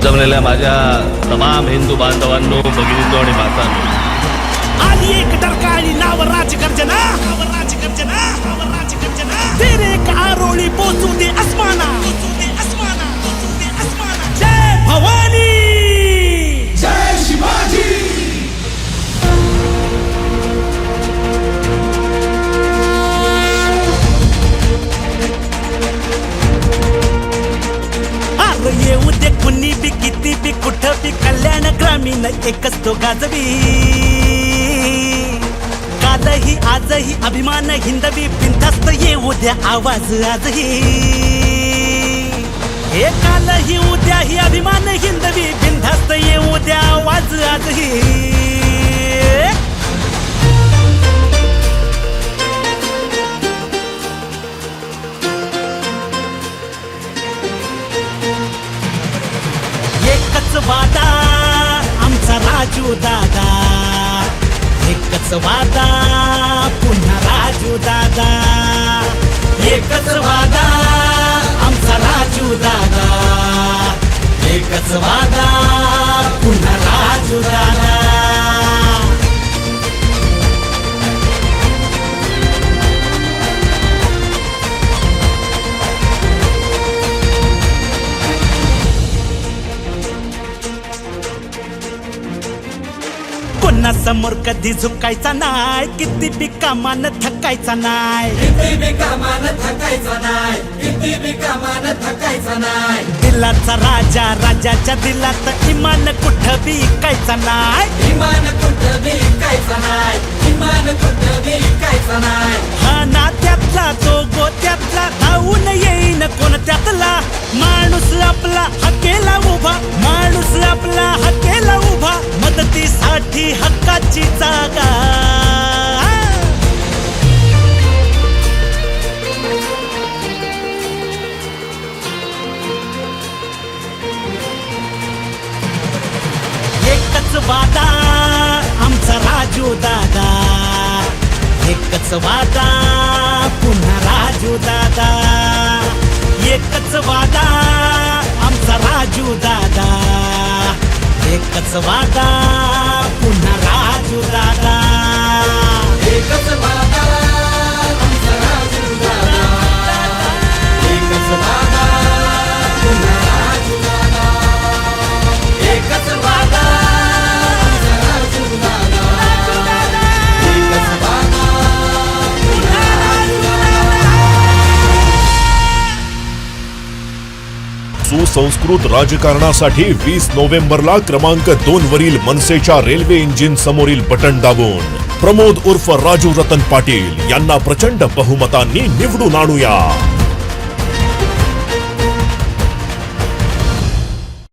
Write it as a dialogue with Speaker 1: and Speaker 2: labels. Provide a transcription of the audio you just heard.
Speaker 1: जमलेल्या माझ्या तमाम हिंदू बांधवांनो, भगिनींनो आणि मातांनो,
Speaker 2: आली एक डरकाळी नाव राजगर्जना, तेरे एक आरोळी पोचू दे अस्माना, जय भवानी,
Speaker 3: जय शिवाजी.
Speaker 2: अरे येऊ दे कुणी बी किती बी कुठं बी, कल्याण ग्रामीण एकच तो गाजवी. कालही आजही अभिमान हिंदवी, बिनधास्त येऊ द्या आवाज आजही. हे कालही उद्याही अभिमान हिंदवी, बिनधास्त येऊ द्या आवाज आजही. एकच वादा आमचा राजू दादा, एकच वादा पुन्हा राजू दादा, एकच वादा आमचा राजू दादा, एकच वादा पुन्हा राजू दादा. कोणा समोर कधी झुकायचा नाय, किती बी कामान थकायचा नाय,
Speaker 3: किती बी कामान थकायचा नाय, किती बी कामान थकायचा नाय.
Speaker 2: दिलाचा राजा, राजाच्या दिलात इमान कुठं बी इकायचा नाय,
Speaker 3: इमान कुठं बी इकायचा नाय, इमान कुठं बी इकायचा नाय.
Speaker 2: हा नात्यातला तो गोत्यातला, धावून येईन कोणत्यातला. माणूस आपला हकेला उभा, माणूस आपला हकेला उभा, मदतीसाठी हक्काची जागा. एकच वादा आमचा राजू दादा, एकच वादा पुन्हा राजू दादा, एकच वादा आमचा राजू दादा, एकच वादा पुन्हा राजू दादा.
Speaker 3: एकच वादा आमचा राजू दादा, एकच वादा पुन्हा राजू दादा, एकच वादा आमचा राजू दादा, एकच वादा पुन्हा राजू दादा.
Speaker 4: सुसंस्कृत राजकारणासाठी 20 नोव्हेंबरला क्रमांक 2 वरील मनसेच्या रेल्वे इंजिन समोरील बटन दाबून प्रमोद उर्फ राजू रतन पाटील यांना प्रचंड बहुमतांनी निवडून आणूया.